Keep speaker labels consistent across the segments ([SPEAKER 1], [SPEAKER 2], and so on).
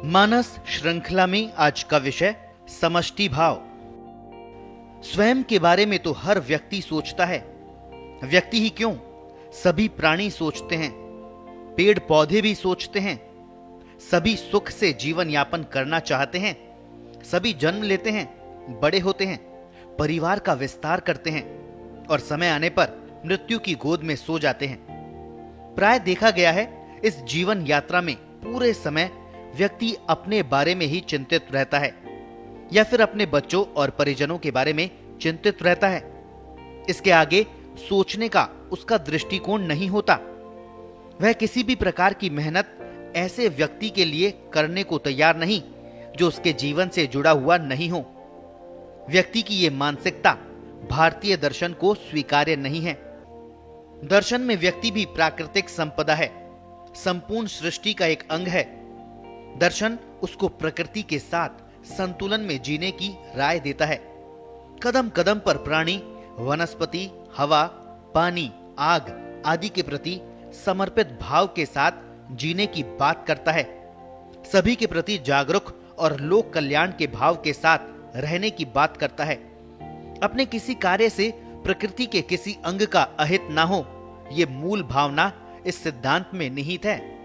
[SPEAKER 1] मानस श्रृंखला में आज का विषय समष्टि भाव। स्वयं के बारे में तो हर व्यक्ति सोचता है। व्यक्ति ही क्यों, सभी प्राणी सोचते हैं, पेड़ पौधे भी सोचते हैं। सभी सुख से जीवन यापन करना चाहते हैं। सभी जन्म लेते हैं, बड़े होते हैं, परिवार का विस्तार करते हैं और समय आने पर मृत्यु की गोद में सो जाते हैं। प्राय देखा गया है, इस जीवन यात्रा में पूरे समय व्यक्ति अपने बारे में ही चिंतित रहता है या फिर अपने बच्चों और परिजनों के बारे में चिंतित रहता है। इसके आगे सोचने का उसका दृष्टिकोण नहीं होता। वह किसी भी प्रकार की मेहनत ऐसे व्यक्ति के लिए करने को तैयार नहीं जो उसके जीवन से जुड़ा हुआ नहीं हो। व्यक्ति की यह मानसिकता भारतीय दर्शन को स्वीकार्य नहीं है। दर्शन में व्यक्ति भी प्राकृतिक संपदा है, संपूर्ण सृष्टि का एक अंग है। दर्शन उसको प्रकृति के साथ संतुलन में जीने की राय देता है। कदम कदम पर प्राणी, वनस्पति, हवा, पानी, आग आदि के प्रति समर्पित भाव के साथ जीने की बात करता है। सभी के प्रति जागरूक और लोक कल्याण के भाव के साथ रहने की बात करता है। अपने किसी कार्य से प्रकृति के किसी अंग का अहित ना हो, ये मूल भावना इस सिद्धांत में निहित है।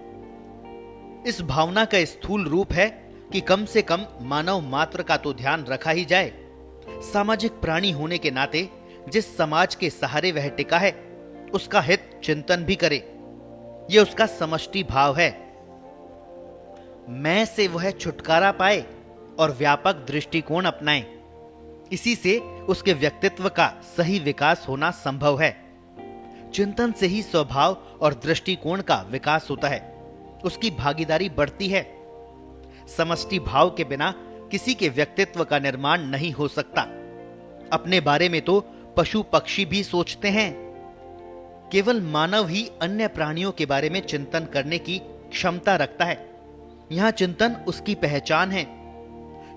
[SPEAKER 1] इस भावना का स्थूल रूप है कि कम से कम मानव मात्र का तो ध्यान रखा ही जाए। सामाजिक प्राणी होने के नाते जिस समाज के सहारे वह टिका है, उसका हित चिंतन भी करे। यह उसका समष्टि भाव है। मैं से वह छुटकारा पाए और व्यापक दृष्टिकोण अपनाए। इसी से उसके व्यक्तित्व का सही विकास होना संभव है। चिंतन से ही स्वभाव और दृष्टिकोण का विकास होता है, उसकी भागीदारी बढ़ती है। समष्टि भाव के बिना किसी के व्यक्तित्व का निर्माण नहीं हो सकता। अपने बारे में तो पशु पक्षी भी सोचते हैं। केवल मानव ही अन्य प्राणियों के बारे में चिंतन करने की क्षमता रखता है। यहां चिंतन उसकी पहचान है।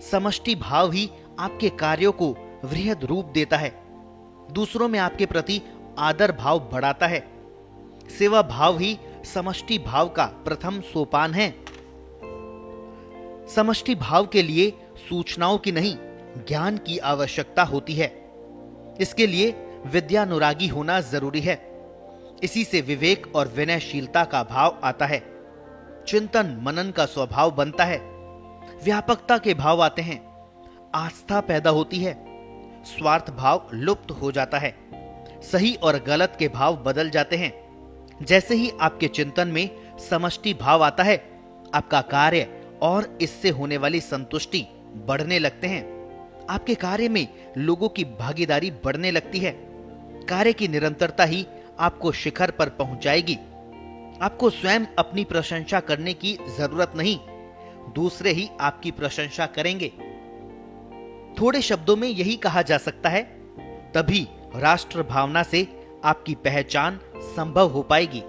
[SPEAKER 1] समष्टि भाव ही आपके कार्यों को वृहद रूप देता है, दूसरों में आपके प्रति आदर भाव बढ़ाता है। सेवा भाव ही समष्टि भाव का प्रथम सोपान है। समष्टि भाव के लिए सूचनाओं की नहीं, ज्ञान की आवश्यकता होती है। इसके लिए विद्यानुरागी होना जरूरी है। इसी से विवेक और विनयशीलता का भाव आता है। चिंतन मनन का स्वभाव बनता है। व्यापकता के भाव आते हैं। आस्था पैदा होती है। स्वार्थ भाव लुप्त हो जाता है। सही और गलत के भाव बदल जाते हैं। जैसे ही आपके चिंतन में समष्टि भाव आता है, आपका कार्य और इससे होने वाली संतुष्टि बढ़ने लगते हैं। आपके कार्य में लोगों की भागीदारी बढ़ने लगती है। कार्य की निरंतरता ही आपको शिखर पर पहुंचाएगी। आपको स्वयं अपनी प्रशंसा करने की जरूरत नहीं, दूसरे ही आपकी प्रशंसा करेंगे। थोड़े शब्दों में यही कहा जा सकता है, तभी राष्ट्र भावना से आपकी पहचान संभव हो पाएगी।